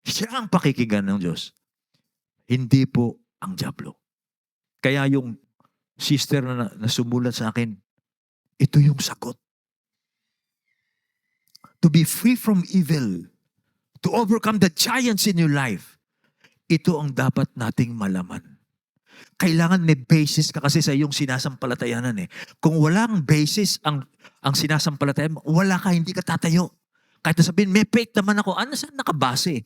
Siya ang pakikinggan ng Diyos. Hindi po ang dyablo. Kaya yung sister na sumulat sa akin, ito yung sagot. To be free from evil, to overcome the giants in your life, ito ang dapat nating malaman. Kailangan may basis ka kasi sa iyong sinasampalatayanan eh. Kung walang basis ang sinasampalatayan, wala ka, hindi ka tatayo. Kahit na sabihin, may faith naman ako, ano saan nakabase?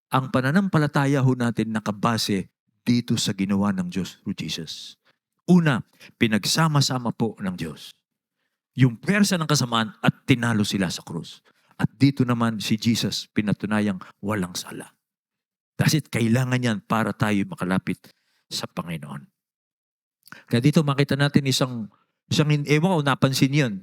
Ang pananampalataya ho natin nakabase dito sa ginawa ng Diyos through Jesus. Una, pinagsama-sama po ng Diyos yung pwersa ng kasamaan at tinalo sila sa krus. At dito naman si Jesus pinatunayang walang sala. That's it, kailangan yan para tayo makalapit sa Panginoon. Kaya dito makita natin isang ewan ko, napansin yun.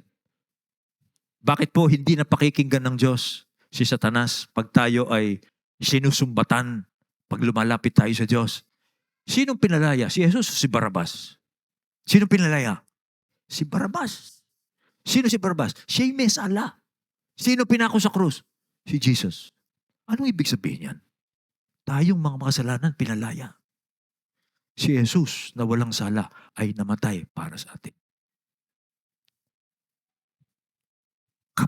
Bakit po hindi napakikinggan ng Diyos si Satanas pag tayo ay sinusumbatan, pag lumalapit tayo sa Diyos? Sinong pinalaya? Si Jesus o si Barabas? Sinong pinalaya? Si Barabas. Sino si Barabas? Siya'y may sala. Sino pinako sa krus? Si Jesus. Anong ibig sabihin yan? Tayong mga makasalanan pinalaya. Si Jesus na walang sala ay namatay para sa atin.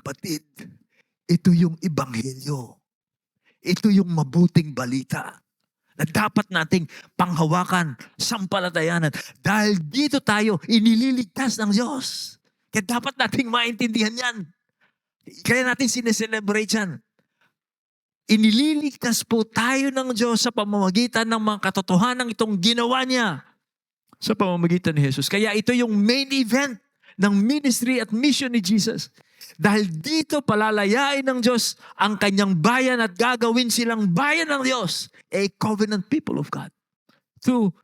kapatid, ito yung ebanghelyo. Ito yung mabuting balita na dapat nating panghawakan, sampalatayanan. Dahil dito tayo inililigtas ng Diyos. Kaya dapat nating maintindihan yan. Kaya natin sineselebrate yan. Inililigtas po tayo ng Diyos sa pamamagitan ng mga katotohanan itong ginawa niya sa pamamagitan ni Jesus. Kaya ito yung main event ng ministry at mission ni Jesus. Dahil dito palalayain ng Diyos ang kanyang bayan at gagawin silang bayan ng Diyos, a covenant people of God. Through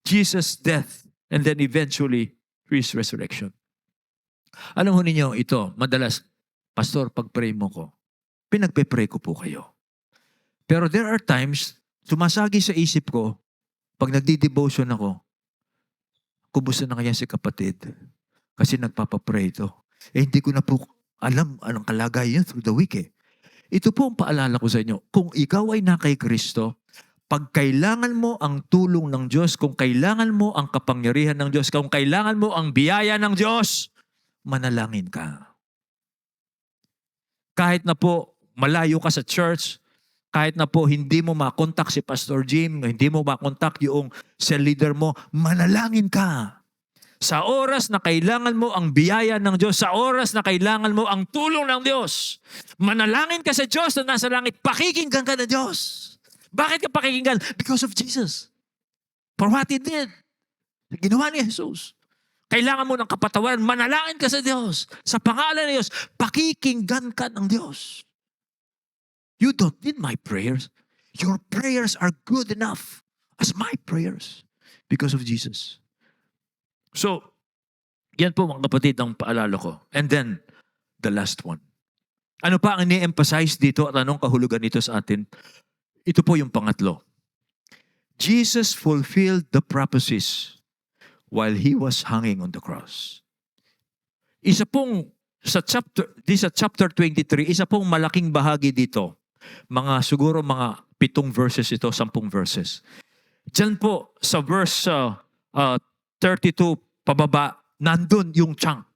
Jesus' death and then eventually His resurrection. Alam ho ninyo ito, madalas, Pastor, pag-pray mo ko, pinagpe-pray ko po kayo. Pero there are times, sumasagi sa isip ko, pag nagdi-devotion ako, kumusta na kaya si kapatid? Kasi nagpapapray ito. Hindi ko na po alam anong kalagayan through the week eh. Ito po ang paalala ko sa inyo. Kung ikaw ay na kay Kristo, pag kailangan mo ang tulong ng Diyos, kung kailangan mo ang kapangyarihan ng Diyos, kung kailangan mo ang biyaya ng Diyos, manalangin ka. Kahit na po malayo ka sa church, kahit na po hindi mo makontak si Pastor Jim, hindi mo makontak yung cell leader mo, manalangin ka. Sa oras na kailangan mo ang biyaya ng Diyos, sa oras na kailangan mo ang tulong ng Diyos, manalangin ka sa Diyos na nasa langit, pakikinggan ka ng Diyos. Bakit ka pakikinggan? Because of Jesus. For what He did. Ginawa ni Jesus. Kailangan mo ng kapatawaran, manalangin ka sa Diyos. Sa pangalan ng Diyos, pakikinggan ka ng Diyos. You don't need my prayers. Your prayers are good enough as my prayers because of Jesus. So, yan po mga kapatid ang paalala ko. And then, the last one. Ano pa ang ni-emphasize dito at anong kahulugan nito sa atin? Ito po yung pangatlo. Jesus fulfilled the prophecies while He was hanging on the cross. Isa pong, sa chapter 23, isa pong malaking bahagi dito. Siguro mga 7 verses ito, 10 verses. Diyan po sa verse 32 pababa, nandun yung chunk.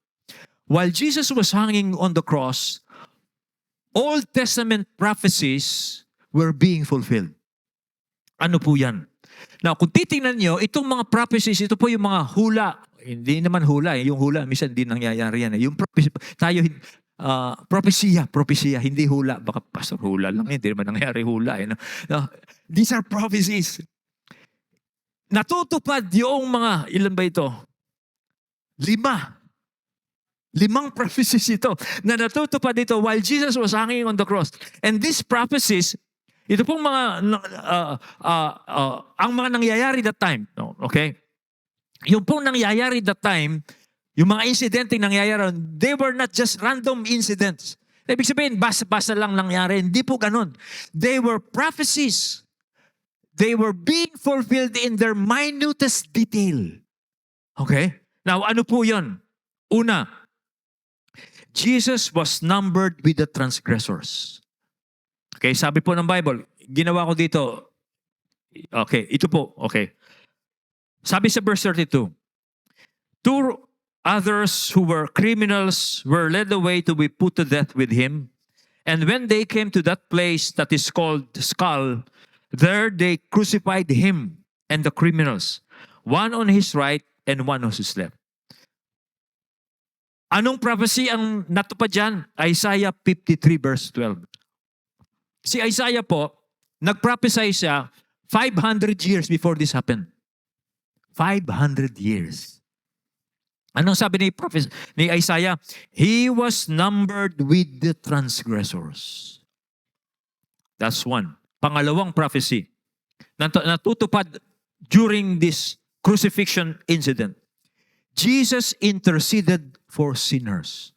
While Jesus was hanging on the cross, Old Testament prophecies were being fulfilled. Ano po yan? Now, kung titingnan nyo, itong mga prophecies, ito po yung mga hula. Hindi naman hula eh. Yung hula, minsan hindi nangyayari yan eh. Yung prophecy, propesya, hindi hula. Baka pastor hula lang, hindi naman nangyayari hula eh. No, these are prophecies. Natutupad yung mga, ilan ba ito? 5 prophecies ito na natutupad dito while Jesus was hanging on the cross. And these prophecies, ito pong mga, ang mga nangyayari that time. Okay? Yung pong nangyayari that time, yung mga insidente nangyayari, they were not just random incidents. Ibig sabihin, basta lang nangyari. Hindi po ganun. They were prophecies. They were being fulfilled in their minutest detail. Okay? Now, ano po yun? Una, Jesus was numbered with the transgressors. Okay, sabi po ng Bible, ginawa ko dito. Okay, ito po. Okay. Sabi sa verse 32, 2 others who were criminals were led away to be put to death with him. And when they came to that place that is called Skull, there they crucified him and the criminals, one on his right and one on his left. Anong prophecy ang natupad dyan? Isaiah 53 verse 12. Si Isaiah po, nag-prophesy siya 500 years before this happened. 500 years. Anong sabi ni Isaiah? He was numbered with the transgressors. That's one. Pangalawang prophecy. Natutupad during this crucifixion incident. Jesus interceded for sinners.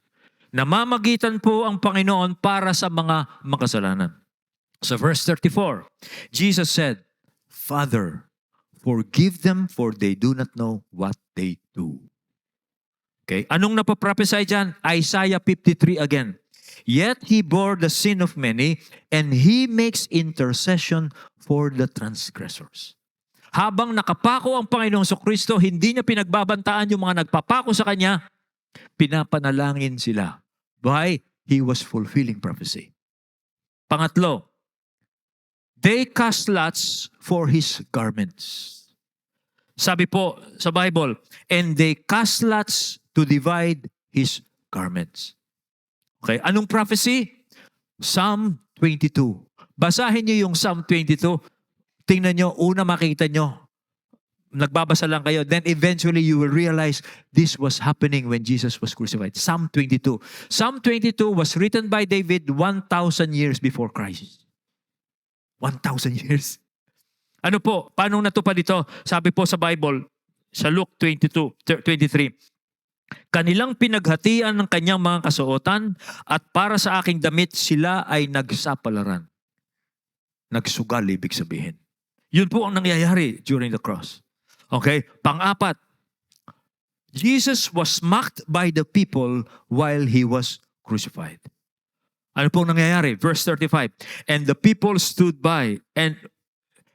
Namamagitan po ang Panginoon para sa mga makasalanan. So verse 34, Jesus said, Father, forgive them for they do not know what they do. Okay, anong napaprophesy dyan? Isaiah 53 again. Yet He bore the sin of many and He makes intercession for the transgressors. Habang nakapako ang Panginoong Kristo, hindi niya pinagbabantaan yung mga nagpapako sa Kanya, pinapanalangin sila by he was fulfilling prophecy. Pangatlo, they cast lots for his garments. Sabi po sa Bible, and they cast lots to divide his garments. Okay, anong prophecy? Psalm 22. Basahin niyo yung Psalm 22. Tingnan niyo, una makita niyo. Nagbabasa lang kayo. Then eventually you will realize this was happening when Jesus was crucified. Psalm 22. Psalm 22 was written by David 1,000 years before Christ. 1,000 years. Ano po? Paano natupad ito? Sabi po sa Bible, sa Luke 22:23, kanilang pinaghatian ng kanyang mga kasuotan at para sa aking damit sila ay nagsapalaran. Nagsugal, ibig sabihin. Yun po ang nangyayari during the cross. Okay? Pang-apat, Jesus was mocked by the people while he was crucified. Ano pong nangyayari? Verse 35, and the people stood by and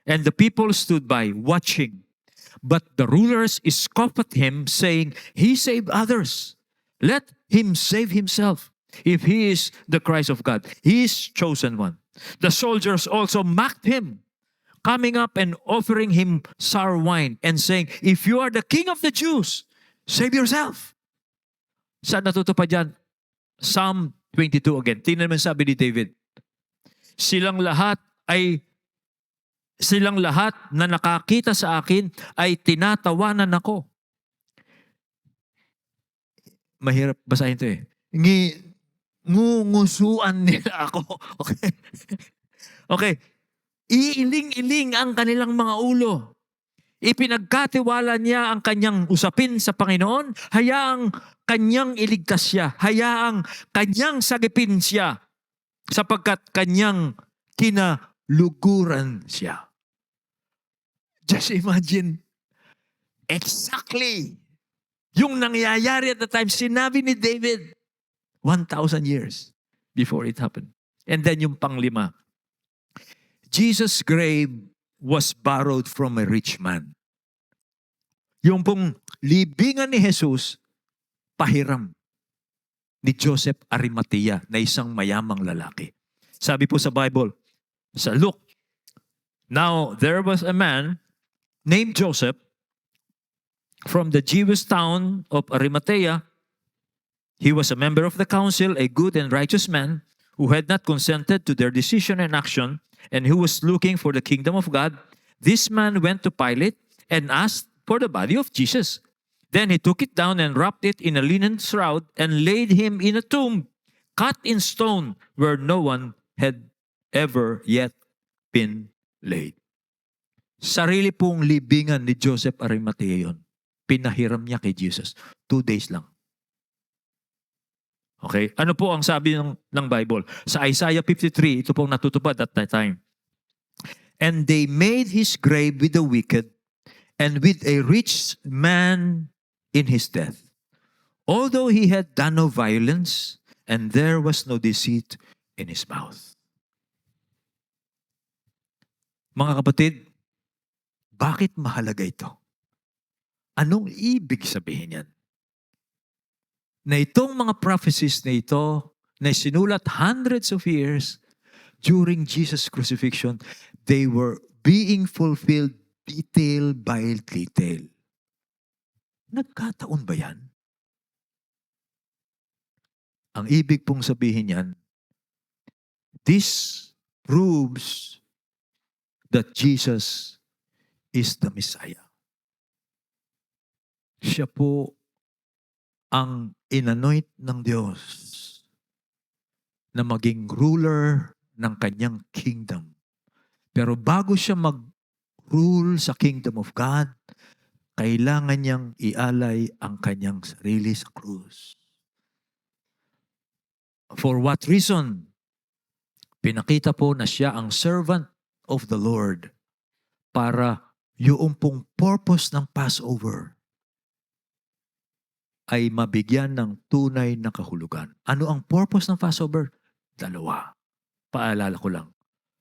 the people stood by watching. But the rulers scoffed at him, saying, he saved others. Let him save himself, if he is the Christ of God, his chosen one. The soldiers also mocked him, coming up and offering him sour wine, and saying, if you are the king of the Jews, save yourself. Saan natutupad yan? Psalm 22 again. Tingnan mo sabi ni David. Silang lahat na nakakita sa akin ay tinatawanan ako. Mahirap basahin ito eh. Ngungusuan nila ako. Okay. Okay. Iiling-iling ang kanilang mga ulo. Ipinagkatiwala niya ang kanyang usapin sa Panginoon. Hayaang kanyang iligtas siya. Hayaang kanyang sagipin siya. Sapagkat kanyang kinaluguran siya. Just imagine, exactly yung nangyayari at the time, sinabi ni David 1,000 years before it happened. And then yung panglima, Jesus' grave was borrowed from a rich man. Yung pong libingan ni Jesus, pahiram ni Joseph Arimatea na isang mayamang lalaki. Sabi po sa Bible, sa Luke, now there was a man named Joseph from the Jewish town of Arimathea. He was a member of the council, a good and righteous man who had not consented to their decision and action, and who was looking for the kingdom of God. This man went to Pilate and asked for the body of Jesus. Then he took it down and wrapped it in a linen shroud and laid him in a tomb cut in stone where no one had ever yet been laid. Sarili pong libingan ni Joseph Arimathea yun. Pinahiram niya kay Jesus. 2 days lang. Okay? Ano po ang sabi ng Bible? Sa Isaiah 53, ito pong natutupad at that time. And they made his grave with the wicked and with a rich man in his death. Although he had done no violence and there was no deceit in his mouth. Mga kapatid, bakit mahalaga ito? Anong ibig sabihin yan? Na itong mga prophecies na ito, na sinulat hundreds of years during Jesus' crucifixion, they were being fulfilled detail by detail. Nagkataon ba yan? Ang ibig pong sabihin yan, this proves that Jesus is the Messiah. Siya po ang inanoint ng Diyos na maging ruler ng kanyang kingdom. Pero bago siya mag-rule sa kingdom of God, kailangan niyang ialay ang kanyang sarili sa krus. For what reason? Pinakita po na siya ang servant of the Lord para yung pong purpose ng Passover ay mabigyan ng tunay na kahulugan. Ano ang purpose ng Passover? 2. Paalala ko lang.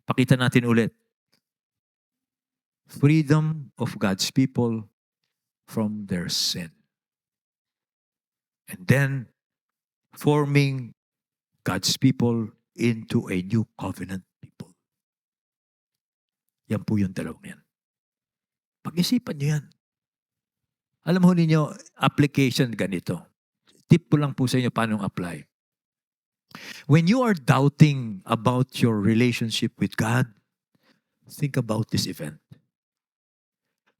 Pakita natin ulit. Freedom of God's people from their sin. And then, forming God's people into a new covenant people. Yan po yung dalawang yan. Pag-isipan nyo yan. Alam mo ninyo, application ganito. Tip po lang po sa inyo paano apply. When you are doubting about your relationship with God, think about this event.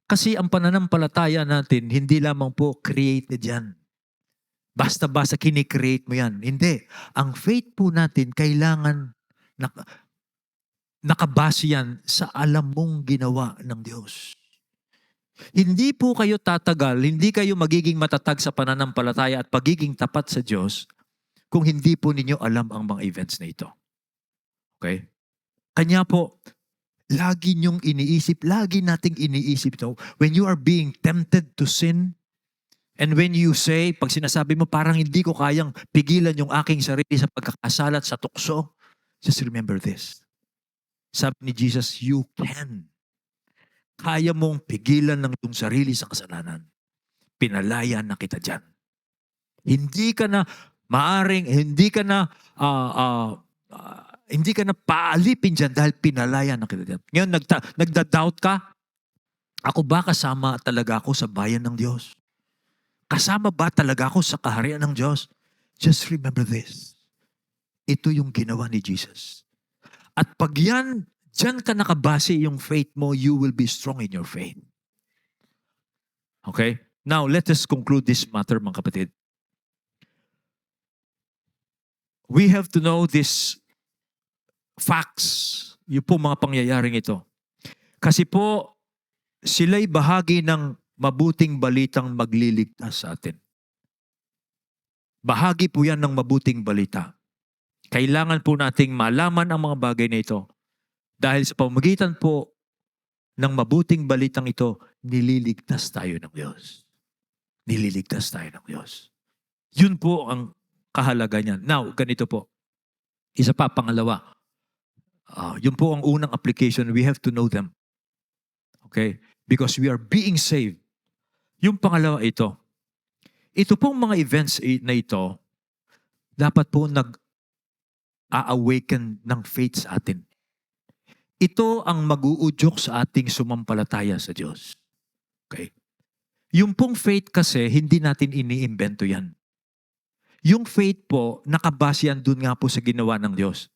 Kasi ang pananampalataya natin, hindi lamang po created yan. Basta-basta kinikreate mo yan. Hindi. Ang faith po natin, kailangan nakabase yan sa alam mong ginawa ng Diyos. Hindi po kayo tatagal, hindi kayo magiging matatag sa pananampalataya at pagiging tapat sa Diyos kung hindi po ninyo alam ang mga events na ito. Okay? Kanya po, lagi nating iniisip ito. When you are being tempted to sin, and when you say, pag sinasabi mo, parang hindi ko kayang pigilan yung aking sarili sa pagkakasala at sa tukso, just remember this. Sabi ni Jesus, you can. Kaya mong pigilan ng iyong sarili sa kasalanan. Pinalaya na kita dyan. Hindi ka na paalipin dyan dahil pinalaya na kita dyan. Ngayon, nagda-doubt ka, ako ba kasama talaga ako sa bayan ng Diyos? Kasama ba talaga ako sa kaharian ng Diyos? Just remember this. Ito yung ginawa ni Jesus. At pag dyan ka nakabase yung faith mo, you will be strong in your faith. Okay? Now, let us conclude this matter, mga kapatid. We have to know these facts. Yung po mga pangyayaring ito. Kasi po, sila'y bahagi ng mabuting balitang magliligtas sa atin. Bahagi po yan ng mabuting balita. Kailangan po nating malaman ang mga bagay na ito. Dahil sa pamamagitan po ng mabuting balitang ito, nililigtas tayo ng Diyos. Nililigtas tayo ng Diyos. Yun po ang kahalaga niyan. Now, ganito po. Isa pa, pangalawa. Yun po ang unang application. We have to know them. Okay? Because we are being saved. Yung pangalawa ito. Ito pong mga events na ito, dapat po nag-a-awaken ng faith sa atin. Ito ang mag-uudyok sa ating sumampalataya sa Diyos. Okay? Yung pong faith kasi, hindi natin iniimbento yan. Yung faith po, nakabase yan dun nga po sa ginawa ng Diyos.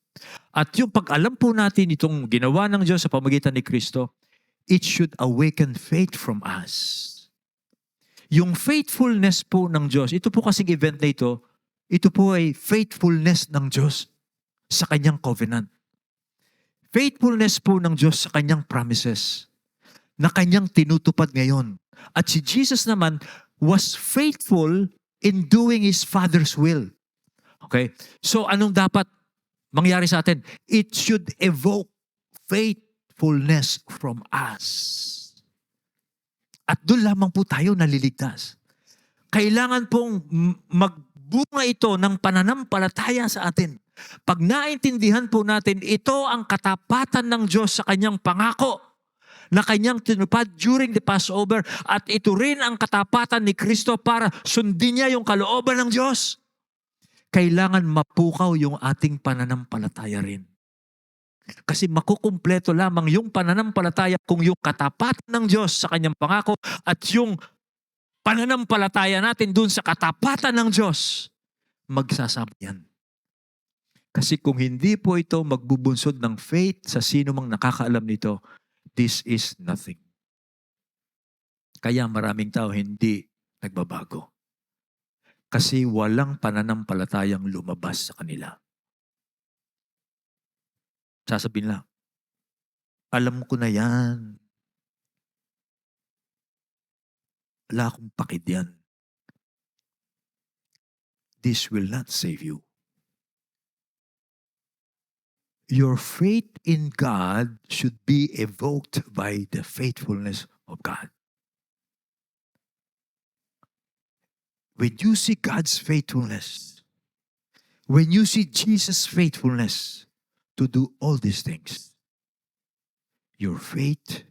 At yung pag-alam po natin itong ginawa ng Diyos sa pamamagitan ni Kristo, it should awaken faith from us. Yung faithfulness po ng Diyos, ito po kasing event na ito po ay faithfulness ng Diyos sa kanyang covenant. Faithfulness po ng Diyos sa kanyang promises na kanyang tinutupad ngayon. At si Jesus naman was faithful in doing His Father's will. Okay? So anong dapat mangyari sa atin? It should evoke faithfulness from us. At doon lamang po tayo naliligtas. Kailangan pong magbunga ito ng pananampalataya sa atin. Pag naintindihan po natin, ito ang katapatan ng Diyos sa kanyang pangako na kanyang tinupad during the Passover at ito rin ang katapatan ni Kristo para sundin niya yung kalooban ng Diyos. Kailangan mapukaw yung ating pananampalataya rin. Kasi makukumpleto lamang yung pananampalataya kung yung katapatan ng Diyos sa kanyang pangako at yung pananampalataya natin dun sa katapatan ng Diyos, magsasama yan. Kasi kung hindi po ito magbubunsod ng faith sa sino mang nakakaalam nito, this is nothing. Kaya maraming tao hindi nagbabago. Kasi walang pananampalatayang lumabas sa kanila. Sasabihin lang, alam ko na yan. Wala akong pakid yan. This will not save you. Your faith in God should be evoked by the faithfulness of God. When you see God's faithfulness, when you see Jesus' faithfulness to do all these things, your faith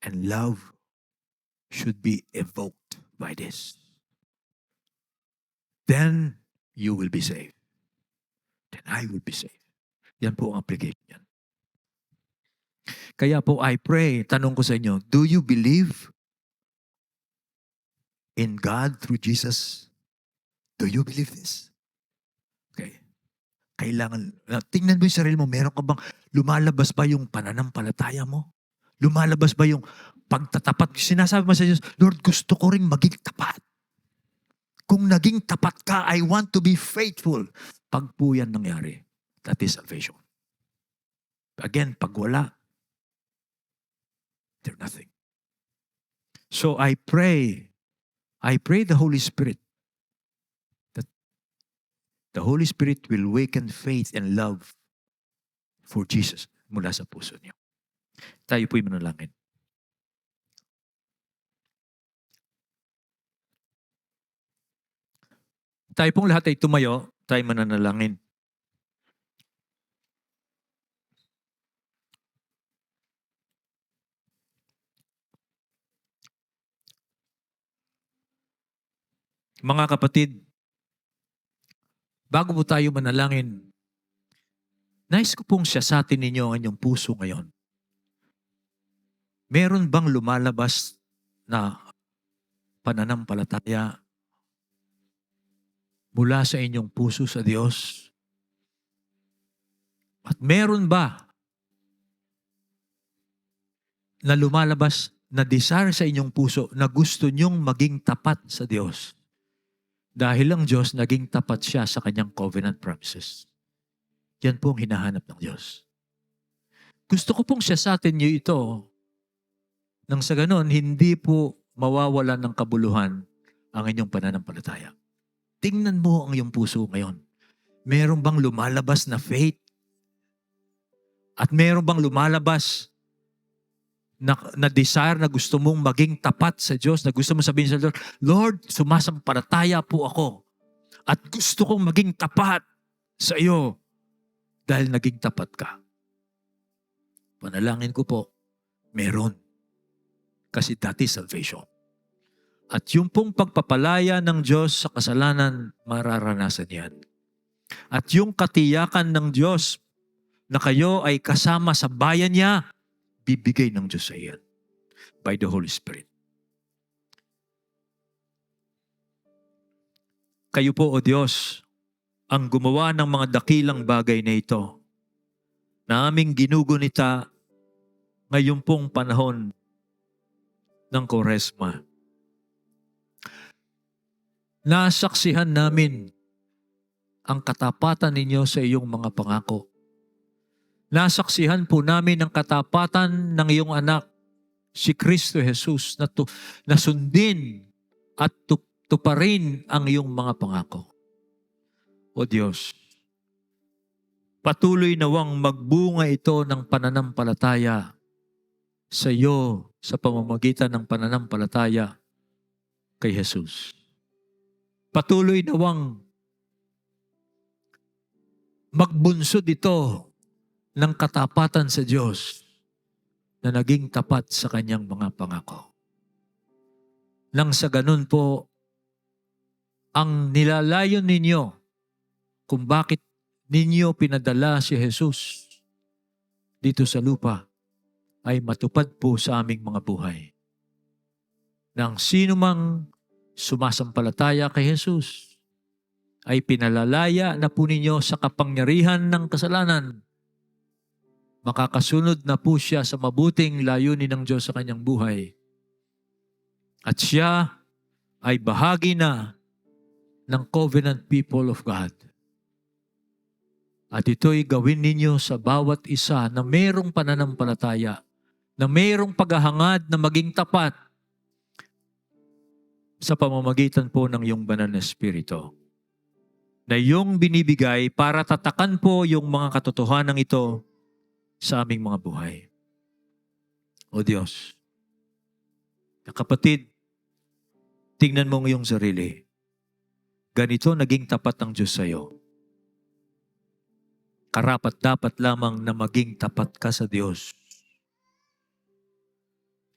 and love should be evoked by this. Then you will be saved. Then I will be saved. Yan po ang application yan. Kaya po I pray, tanong ko sa inyo, do you believe in God through Jesus? Do you believe this? Okay. Kailangan, tingnan mo yung sarili mo, meron ka bang, lumalabas ba yung pananampalataya mo? Lumalabas ba yung pagtatapat? Sinasabi mo sa Diyos, Lord, gusto ko ring maging tapat. Kung naging tapat ka, I want to be faithful. Pag po yan nangyari, that is salvation. Again, pag wala, they're nothing. So I pray the Holy Spirit that the Holy Spirit will awaken faith and love for Jesus mula sa puso niyo. Tayo po'y manalangin. Tayo pong lahat ay tumayo, tayo mananalangin. Mga kapatid, bago po tayo manalangin, nais ko pong siyasatin ninyo ang inyong puso ngayon. Meron bang lumalabas na pananampalataya mula sa inyong puso sa Diyos? At meron ba na lumalabas na desire sa inyong puso na gusto nyong maging tapat sa Diyos? Dahil ang Diyos, naging tapat siya sa kanyang covenant promises. Yan po ang hinahanap ng Diyos. Gusto ko pong siya sa atin niyo ito, nang sa ganon, hindi po mawawala ng kabuluhan ang inyong pananampalataya. Tingnan mo ang iyong puso ngayon. Meron bang lumalabas na faith? At meron bang lumalabas na desire na gusto mong maging tapat sa Diyos, na gusto mong sabihin sa Lord, Lord, sumasampalataya po ako at gusto kong maging tapat sa iyo dahil naging tapat ka. Panalangin ko po, meron. Kasi that is salvation. At yung pong pagpapalaya ng Diyos sa kasalanan, mararanasan yan. At yung katiyakan ng Diyos na kayo ay kasama sa bayan niya, bibigay ng Diyos sa iyan by the Holy Spirit. Kayo po, O Diyos, ang gumawa ng mga dakilang bagay na ito na aming ginugunita ngayon pong panahon ng Koresma. Nasaksihan namin ang katapatan ninyo sa iyong mga pangako. Nasaksihan po namin ang katapatan ng iyong anak, si Kristo Jesus, na sundin at tuparin ang iyong mga pangako. O Diyos, patuloy nawang magbunga ito ng pananampalataya sa iyo sa pamamagitan ng pananampalataya kay Jesus. Patuloy nawang magbunsod ito ng katapatan sa Diyos na naging tapat sa kanyang mga pangako. Nang sa ganun po, ang nilalayon ninyo kung bakit ninyo pinadala si Jesus dito sa lupa ay matupad po sa aming mga buhay. Nang sino mang sumasampalataya kay Jesus ay pinalalaya na po ninyo sa kapangyarihan ng kasalanan. Makakasunod na po siya sa mabuting layunin ng Diyos sa kanyang buhay. At siya ay bahagi na ng covenant people of God. At ito'y gawin ninyo sa bawat isa na mayroong pananampalataya, na mayroong paghahangad na maging tapat sa pamamagitan po ng iyong banal na Espiritu, na iyong binibigay para tatakan po yung mga katotohanan ito sa aming mga buhay. O Diyos, kapatid, tingnan mo ngayong sarili. Ganito naging tapat ng Diyos sa iyo. Karapat-dapat lamang na maging tapat ka sa Diyos.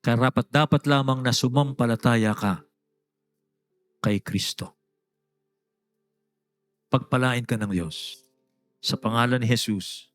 Karapat-dapat lamang na sumampalataya ka kay Kristo. Pagpalain ka ng Diyos sa pangalan ni Jesus.